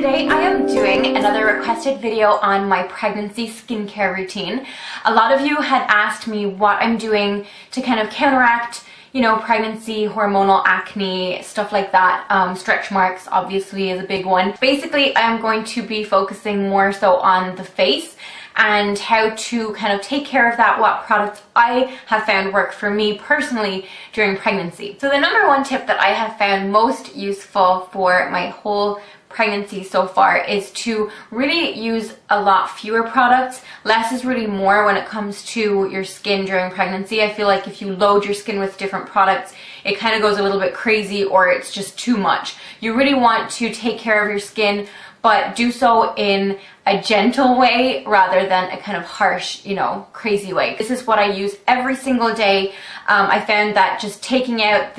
today I am doing another requested video on my pregnancy skincare routine. A lot of you had asked me what I'm doing to kind of counteract, you know, pregnancy, hormonal acne, stuff like that. Stretch marks obviously is a big one. Basically, I'm going to be focusing more so on the face and how to kind of take care of that, what products I have found work for me personally during pregnancy. So the number one tip that I have found most useful for my whole pregnancy so far is to really use a lot fewer products. Less is really more when it comes to your skin during pregnancy. I feel like if you load your skin with different products, it kind of goes a little bit crazy or it's just too much. You really want to take care of your skin, but do so in a gentle way rather than a kind of harsh, you know, crazy way. This is what I use every single day. I found that just taking out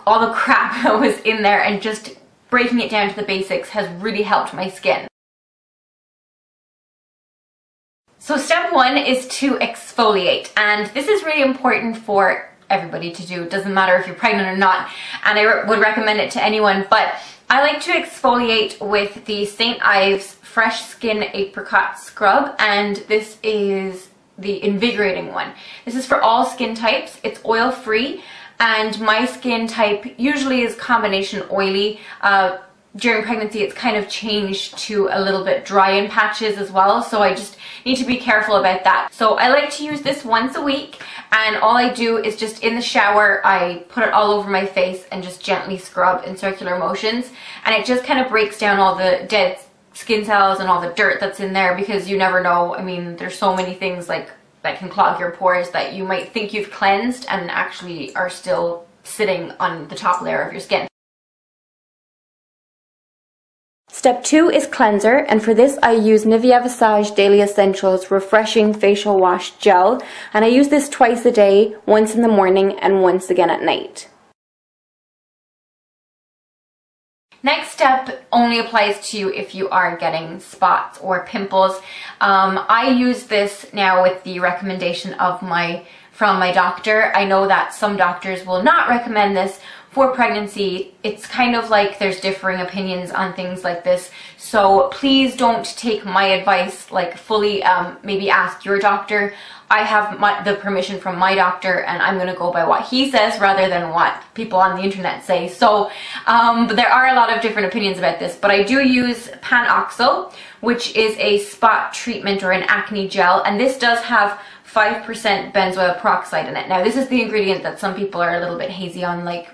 all the crap that was in there and just breaking it down to the basics has really helped my skin. So step one is to exfoliate, and this is really important for everybody to do. It doesn't matter if you're pregnant or not, and I would recommend it to anyone, but I like to exfoliate with the St. Ives Fresh Skin Apricot Scrub, and this is the invigorating one. This is for all skin types. It's oil-free, and my skin type usually is combination oily. During pregnancy it's kind of changed to a little bit dry in patches as well, so I just need to be careful about that. So I like to use this once a week, and all I do is just in the shower I put it all over my face and just gently scrub in circular motions, and it just kind of breaks down all the dead skin cells and all the dirt that's in there, because you never know. I mean, there's so many things like that can clog your pores that you might think you've cleansed and actually are still sitting on the top layer of your skin. Step 2 is cleanser, and for this I use Nivea Visage Daily Essentials Refreshing Facial Wash Gel, and I use this twice a day, once in the morning and once again at night. Next step only applies to you if you are getting spots or pimples. I use this now with the recommendation of from my doctor. I know that some doctors will not recommend this for pregnancy. It's kind of like there's differing opinions on things like this, so please don't take my advice like fully. Maybe ask your doctor. I have the permission from my doctor, and I'm going to go by what he says rather than what people on the internet say. So but there are a lot of different opinions about this, but I do use Panoxyl, which is a spot treatment or an acne gel, and this does have 5% benzoyl peroxide in it. Now this is the ingredient that some people are a little bit hazy on, like,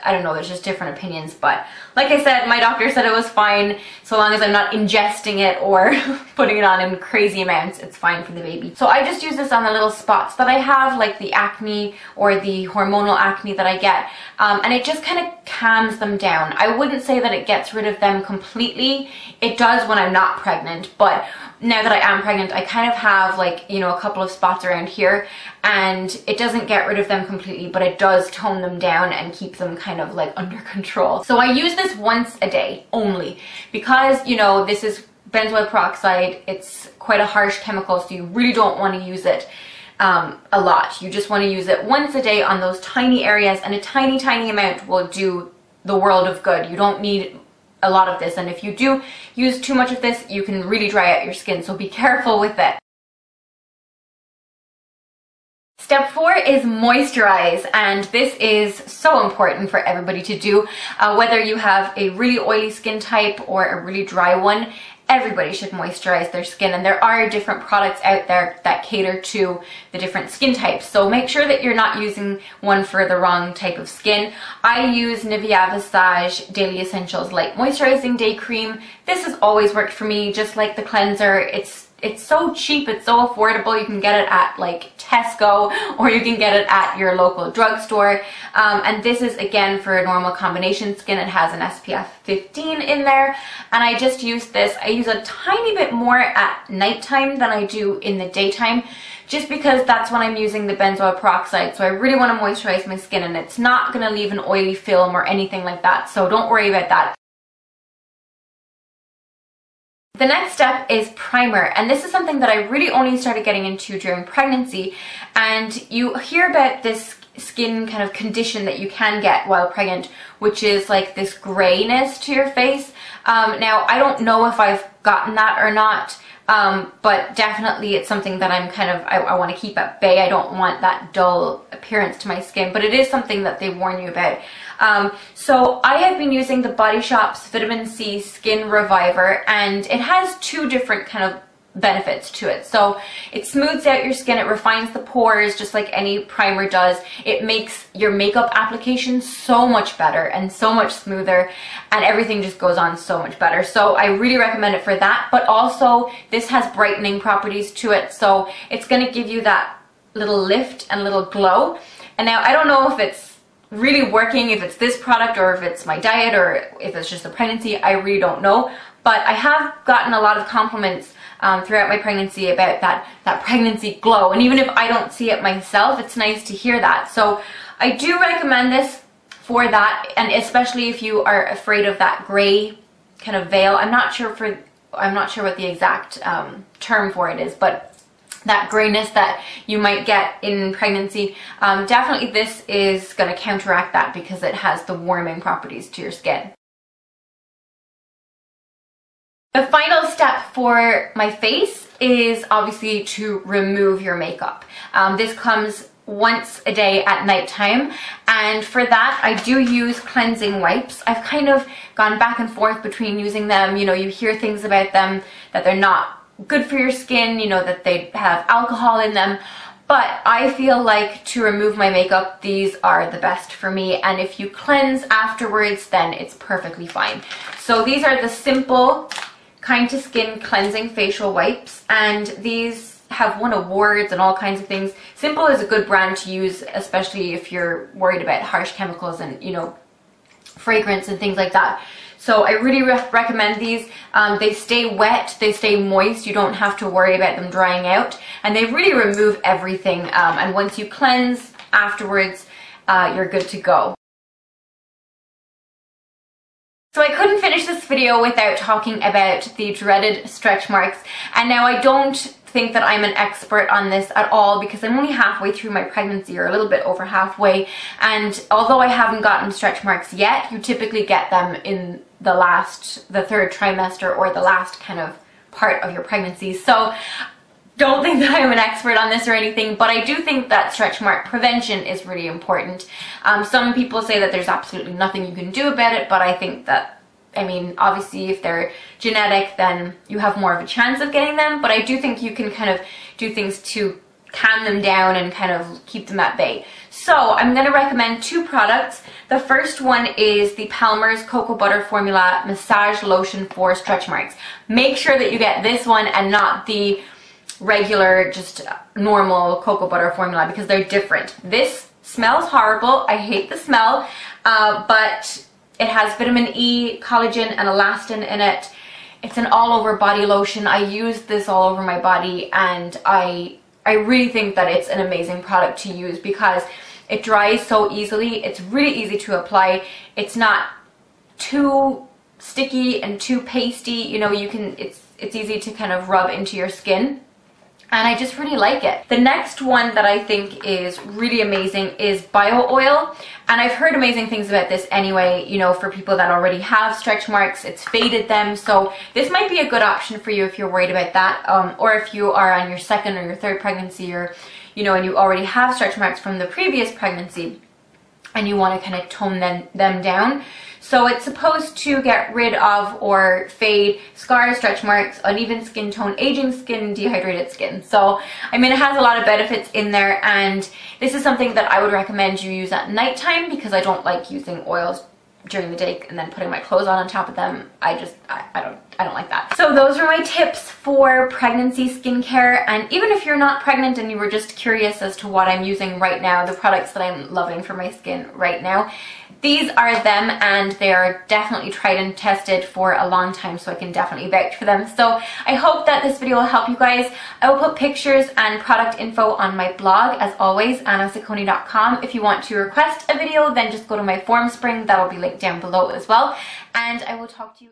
I don't know, there's just different opinions, but like I said, my doctor said it was fine so long as I'm not ingesting it or putting it on in crazy amounts. It's fine for the baby. So I just use this on the little spots that I have, like the acne or the hormonal acne that I get, and it just kind of calms them down. I wouldn't say that it gets rid of them completely. It does when I'm not pregnant, but now that I am pregnant, I kind of have, like, you know, a couple of spots around here, and it doesn't get rid of them completely, but it does tone them down and keep them kind of like under control. So I use this once a day only, because, you know, this is benzoyl peroxide. It's quite a harsh chemical, so you really don't want to use it a lot. You just want to use it once a day on those tiny areas, and a tiny amount will do the world of good. You don't need a lot of this, and if you do use too much of this, you can really dry out your skin, so be careful with it. Step 4 is moisturize, and this is so important for everybody to do. Whether you have a really oily skin type or a really dry one, everybody should moisturize their skin, and there are different products out there that cater to the different skin types, so make sure that you're not using one for the wrong type of skin. I use Nivea Visage Daily Essentials Light Moisturizing Day Cream. This has always worked for me, just like the cleanser. It's so cheap, it's so affordable. You can get it at like Tesco, or you can get it at your local drugstore. And this is again for a normal combination skin. It has an SPF 15 in there, and I just use this. I use a tiny bit more at nighttime than I do in the daytime, just because that's when I'm using the benzoyl peroxide. So I really want to moisturize my skin, and it's not going to leave an oily film or anything like that, so don't worry about that. The next step is primer, and this is something that I really only started getting into during pregnancy, and you hear about this skin kind of condition that you can get while pregnant, which is like this grayness to your face. Now, I don't know if I've gotten that or not, but definitely it's something that I want to keep at bay. I don't want that dull appearance to my skin, but it is something that they warn you about. So I have been using the Body Shop's Vitamin C Skin Reviver, and it has two different kind of benefits to it. So it smooths out your skin, it refines the pores just like any primer does. It makes your makeup application so much better and so much smoother, and everything just goes on so much better. So I really recommend it for that, but also this has brightening properties to it, so it's going to give you that little lift and little glow. And now I don't know if it's really working, if it's this product or if it's my diet or if it's just the pregnancy. I really don't know, but I have gotten a lot of compliments throughout my pregnancy about that pregnancy glow, and even if I don't see it myself, it's nice to hear that. So I do recommend this for that, and especially if you are afraid of that gray kind of veil. I'm not sure what the exact term for it is, but that grayness that you might get in pregnancy, definitely this is going to counteract that because it has the warming properties to your skin. The final step for my face is obviously to remove your makeup. This comes once a day at nighttime, and for that I do use cleansing wipes. I've kind of gone back and forth between using them. You know, you hear things about them that they're not good for your skin, you know, that they have alcohol in them. But I feel like to remove my makeup, these are the best for me. And if you cleanse afterwards, then it's perfectly fine. So these are the Simple Kind to Skin Cleansing Facial Wipes, and these have won awards and all kinds of things. Simple is a good brand to use, especially if you're worried about harsh chemicals and, you know, fragrance and things like that. So I really recommend these. They stay wet, they stay moist, you don't have to worry about them drying out, and they really remove everything. And once you cleanse afterwards, you're good to go. So I couldn't finish this video without talking about the dreaded stretch marks. And now I don't think that I'm an expert on this at all because I'm only halfway through my pregnancy, or a little bit over halfway. And although I haven't gotten stretch marks yet, you typically get them in the third trimester or the last kind of part of your pregnancy. So don't think that I'm an expert on this or anything, but I do think that stretch mark prevention is really important. Some people say that there's absolutely nothing you can do about it, but I think that, I mean, obviously if they're genetic, then you have more of a chance of getting them, but I do think you can kind of do things to calm them down and kind of keep them at bay. So I'm going to recommend two products. The first one is the Palmer's Cocoa Butter Formula Massage Lotion for Stretch Marks. Make sure that you get this one and not the regular, just normal cocoa butter formula, because they're different. This smells horrible. I hate the smell, but it has vitamin E, collagen, and elastin in it. It's an all-over body lotion. I use this all over my body, and I really think that it's an amazing product to use because it dries so easily. It's really easy to apply. It's not too sticky and too pasty. You know, you can. It's easy to kind of rub into your skin. And I just really like it. The next one that I think is really amazing is Bio Oil. And I've heard amazing things about this anyway, you know, for people that already have stretch marks. It's faded them. So this might be a good option for you if you're worried about that. Or if you are on your second or your third pregnancy, or, you know, and you already have stretch marks from the previous pregnancy and you want to kind of tone them down. So it's supposed to get rid of or fade scars, stretch marks, uneven skin tone, aging skin, dehydrated skin. So, I mean, it has a lot of benefits in there, and this is something that I would recommend you use at nighttime because I don't like using oils during the day and then putting my clothes on top of them. I don't like that. So those are my tips for pregnancy skincare, and even if you're not pregnant and you were just curious as to what I'm using right now, the products that I'm loving for my skin right now, these are them, and they are definitely tried and tested for a long time, so I can definitely vouch for them. So I hope that this video will help you guys. I will put pictures and product info on my blog, as always, annasilicone.com. If you want to request a video, then just go to my form spring. That'll be linked down below as well, and I will talk to you